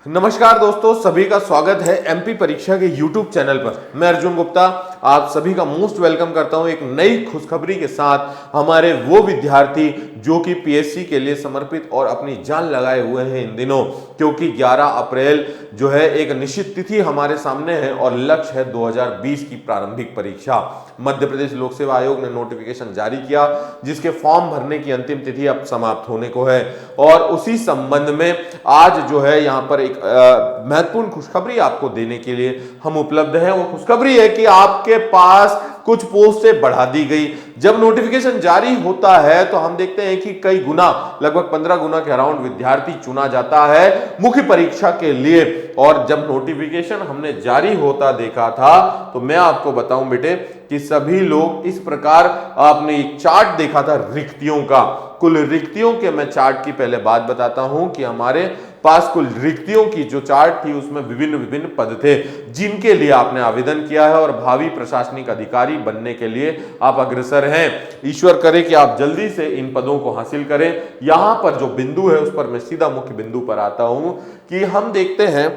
नमस्कार दोस्तों, सभी का स्वागत है एमपी परीक्षा के यूट्यूब चैनल पर। मैं अर्जुन गुप्ता आप सभी का मोस्ट वेलकम करता हूं एक नई खुशखबरी के साथ। हमारे वो विद्यार्थी जो कि पीएससी के लिए समर्पित और अपनी जान लगाए हुए हैं इन दिनों, क्योंकि 11 अप्रैल जो है एक निश्चित तिथि हमारे सामने है और लक्ष्य है 2020 की प्रारंभिक परीक्षा। मध्य प्रदेश लोक सेवा आयोग ने नोटिफिकेशन जारी किया जिसके फॉर्म भरने की अंतिम तिथि अब समाप्त होने को है और उसी संबंध में आज जो है यहाँ पर एक महत्वपूर्ण खुशखबरी आपको देने के लिए हम उपलब्ध हैं। वो खुशखबरी है कि आपके पास कुछ पोस्ट से बढ़ा दी गई। जब नोटिफिकेशन जारी होता है तो हम देखते हैं कि कई गुना, लगभग 15 गुना के अराउंड विद्यार्थी चुना जाता है मुख्य परीक्षा के लिए। और जब नोटिफिकेशन हमने जारी होता देखा था तो मैं आपको बताऊं बेटे कि सभी लोग इस प्रकार, आपने एक चार्ट देखा था रिक्तियों का, कुल रिक्तियों के मैं चार्ट की पहले बात बताता हूं कि हमारे पास कुल रिक्तियों की जो चार्ट थी उसमें विभिन्न विभिन्न पद थे जिनके लिए आपने आवेदन किया है और भावी प्रशासनिक अधिकारी बनने के लिए आप अग्रसर हैं। ईश्वर करे कि आप जल्दी से इन पदों को हासिल करें। यहां पर जो बिंदु है उस पर मैं सीधा मुख्य बिंदु पर आता हूं कि हम देखते हैं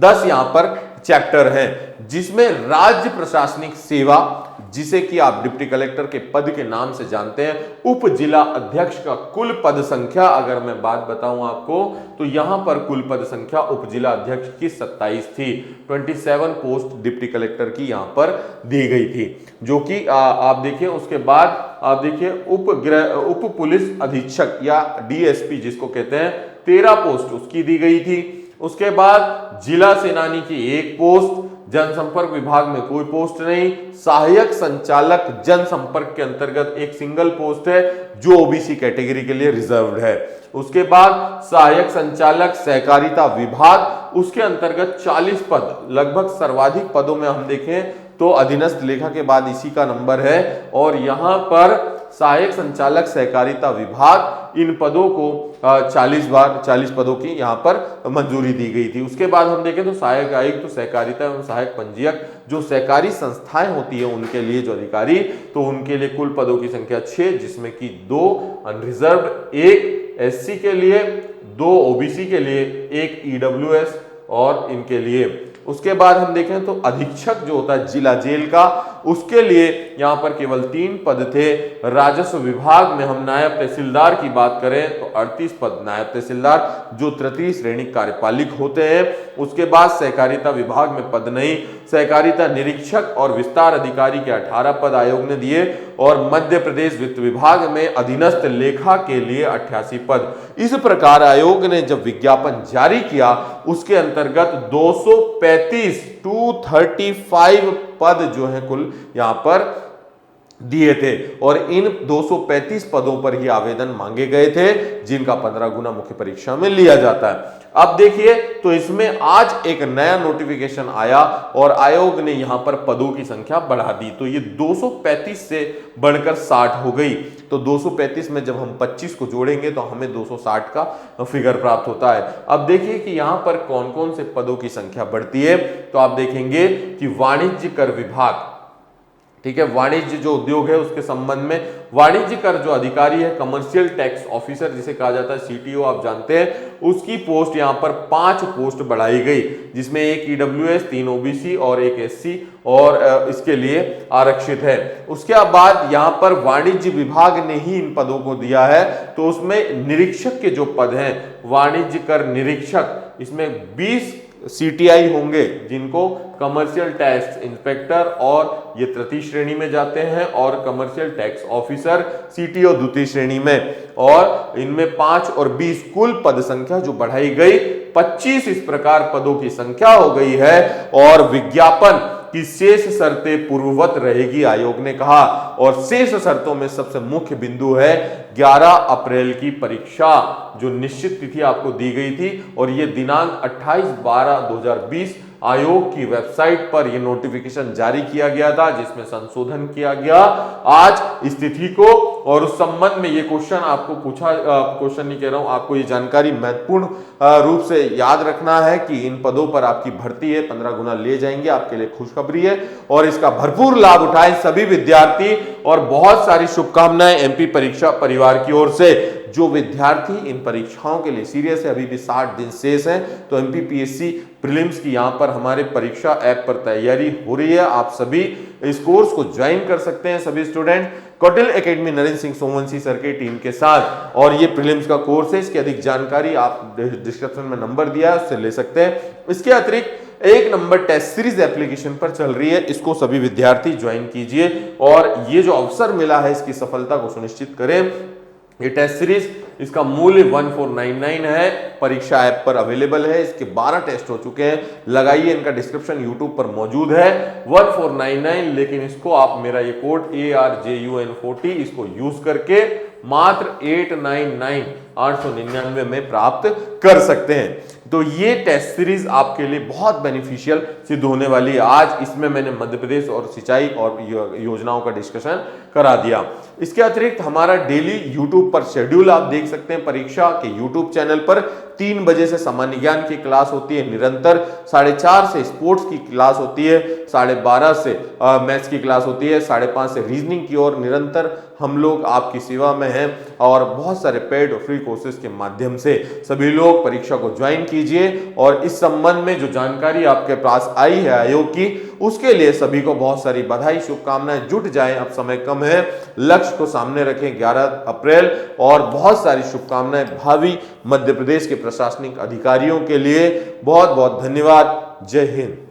10 यहां पर चैप्टर है जिसमें राज्य प्रशासनिक सेवा, जिसे कि आप डिप्टी कलेक्टर के पद के नाम से जानते हैं, उप जिला अध्यक्ष का कुल पद संख्या अगर मैं बात बताऊं आपको तो यहां पर कुल पद संख्या उप जिला अध्यक्ष की 27 थी। 27 पोस्ट डिप्टी कलेक्टर की यहां पर दी गई थी, जो कि आप देखिए। उसके बाद आप देखिए उप पुलिस अधीक्षक या डीएसपी जिसको कहते हैं, 13 पोस्ट उसकी दी गई थी। उसके बाद जिला सेनानी की 1 पोस्ट, जनसंपर्क विभाग में कोई पोस्ट नहीं, सहायक संचालक जनसंपर्क के अंतर्गत एक सिंगल पोस्ट है जो ओबीसी कैटेगरी के लिए रिजर्व्ड है। उसके बाद सहायक संचालक सहकारिता विभाग, उसके अंतर्गत 40 पद, लगभग सर्वाधिक पदों में हम देखें तो अधीनस्थ लेखा के बाद इसी का नंबर है और यहां पर सहायक संचालक सहकारिता विभाग, इन पदों को 40 पदों की यहां पर मंजूरी दी गई थी। उसके बाद हम देखें तो सहायक आयुक्त तो सहकारिता एवं सहायक पंजीयक, जो सहकारी संस्थाएं होती है उनके लिए जो अधिकारी, तो उनके लिए कुल पदों की संख्या 6, जिसमें कि 2 अनरिजर्व्ड, 1 एससी के लिए, 2 ओबीसी के लिए, 1 ईडब्ल्यूएस और इनके लिए। उसके बाद हम देखें तो अधीक्षक जो होता है जिला जेल का, उसके लिए यहां पर केवल 3 पद थे। राजस्व विभाग में हम नायब तहसीलदार की बात करें तो 38 पद नायब तहसीलदार जो तृतीय श्रेणी कार्यपालिक होते हैं। उसके बाद सहकारिता विभाग में पद नहीं, सहकारिता निरीक्षक और विस्तार अधिकारी के 18 पद आयोग ने दिए और मध्य प्रदेश वित्त विभाग में अधीनस्थ लेखा के लिए 88 पद। इस प्रकार आयोग ने जब विज्ञापन जारी किया उसके अंतर्गत 235 पद जो है कुल यहां पर दिए थे और इन 235 पदों पर ही आवेदन मांगे गए थे जिनका 15 गुना मुख्य परीक्षा में लिया जाता है। अब देखिए तो इसमें आज एक नया नोटिफिकेशन आया और आयोग ने यहां पर पदों की संख्या बढ़ा दी, तो ये 235 से बढ़कर 60 हो गई। तो 235 में जब हम 25 को जोड़ेंगे तो हमें 260 का फिगर प्राप्त होता है। अब देखिए कि यहां पर कौन कौन से पदों की संख्या बढ़ती है, तो आप देखेंगे कि वाणिज्य कर विभाग, ठीक है, वाणिज्य जो उद्योग है उसके संबंध में वाणिज्य कर जो अधिकारी है, कमर्शियल टैक्स ऑफिसर जिसे कहा जाता है सीटीओ, आप जानते हैं, उसकी पोस्ट यहां पर 5 पोस्ट बढ़ाई गई, जिसमें 1 ईडब्ल्यूएस, 3 ओबीसी और 1 एससी और इसके लिए आरक्षित है। उसके बाद यहां पर वाणिज्य विभाग ने ही इन पदों को दिया है, तो उसमें निरीक्षक के जो पद हैं, वाणिज्य कर निरीक्षक, इसमें 20 सीटीआई होंगे जिनको कमर्शियल टैक्स इंस्पेक्टर और ये तृतीय श्रेणी में जाते हैं और कमर्शियल टैक्स ऑफिसर सीटीओ द्वितीय श्रेणी में, और इनमें 5 और 20 कुल पद संख्या जो बढ़ाई गई 25 इस प्रकार पदों की संख्या हो गई है और विज्ञापन की शेष शर्तें पूर्ववत रहेगी आयोग ने कहा। और शेष शर्तों में सबसे मुख्य बिंदु है 11 अप्रैल की परीक्षा जो निश्चित तिथि आपको दी गई थी और यह दिनांक 28/12/2020 आयोग की वेबसाइट पर यह नोटिफिकेशन जारी किया गया था जिसमें संशोधन किया गया आज इस तिथि को। और उस संबंध में ये क्वेश्चन आपको पूछा, क्वेश्चन नहीं कह रहा हूं, आपको ये जानकारी महत्वपूर्ण रूप से याद रखना है कि इन पदों पर आपकी भर्ती है, 15 गुना ले जाएंगे, आपके लिए खुशखबरी है और इसका भरपूर लाभ उठाएं सभी विद्यार्थी और बहुत सारी शुभकामनाएं एमपी परीक्षा परिवार की ओर से। जो विद्यार्थी इन परीक्षाओं के लिए सीरियस है, अभी भी 60 दिन शेष हैं, तो एमपीपीएससी प्रीलिम्स की यहाँ पर हमारे परीक्षा ऐप पर तैयारी हो रही है। आप सभी इस कोर्स को ज्वाइन कर सकते हैं, सभी student Kautilya academy Narendra Singh Somvanshi sir की टीम के साथ। और ये प्रीलिम्स का कोर्स है, इसकी अधिक जानकारी आप डिस्क्रिप्शन में नंबर दिया है उससे ले सकते हैं। इसके अतिरिक्त 1 नंबर टेस्ट सीरीज एप्लीकेशन पर चल रही है, इसको सभी विद्यार्थी ज्वाइन कीजिए और ये जो अवसर मिला है इसकी सफलता को सुनिश्चित करें। ये टेस्ट सीरीज, इसका मूल्य 1499 है, परीक्षा ऐप पर अवेलेबल है। इसके 12 टेस्ट हो चुके हैं, लगाइए, इनका डिस्क्रिप्शन यूट्यूब पर मौजूद है। 1499, लेकिन इसको आप मेरा ये कोड ARJUN40 इसको यूज करके मात्र 899 में प्राप्त कर सकते हैं। तो ये टेस्ट सीरीज आपके लिए बहुत बेनिफिशियल सिद्ध होने वाली है। आज इसमें मैंने मध्य प्रदेश और सिंचाई और योजनाओं का डिस्कशन करा दिया। इसके अतिरिक्त हमारा डेली यूट्यूब पर शेड्यूल आप देख सकते हैं। परीक्षा के यूट्यूब चैनल पर 3 बजे से सामान्य ज्ञान की क्लास होती है निरंतर, 4:30 से स्पोर्ट्स की क्लास होती है, 12:30 से मैथ्स की क्लास होती है, 5:30 से रीजनिंग की ओर निरंतर हम लोग आपकी सेवा में हैं। और बहुत सारे पेड और फ्री कोर्सेज के माध्यम से सभी लोग परीक्षा को ज्वाइन कीजिए। और इस संबंध में जो जानकारी आपके पास आई है आयोग की, उसके लिए सभी को बहुत सारी बधाई, शुभकामनाएं। जुट जाएं, अब समय कम है, लक्ष्य को सामने रखें 11 अप्रैल। और बहुत सारी शुभकामनाएं भावी मध्य प्रदेश के प्रशासनिक अधिकारियों के लिए। बहुत बहुत धन्यवाद। जय हिंद।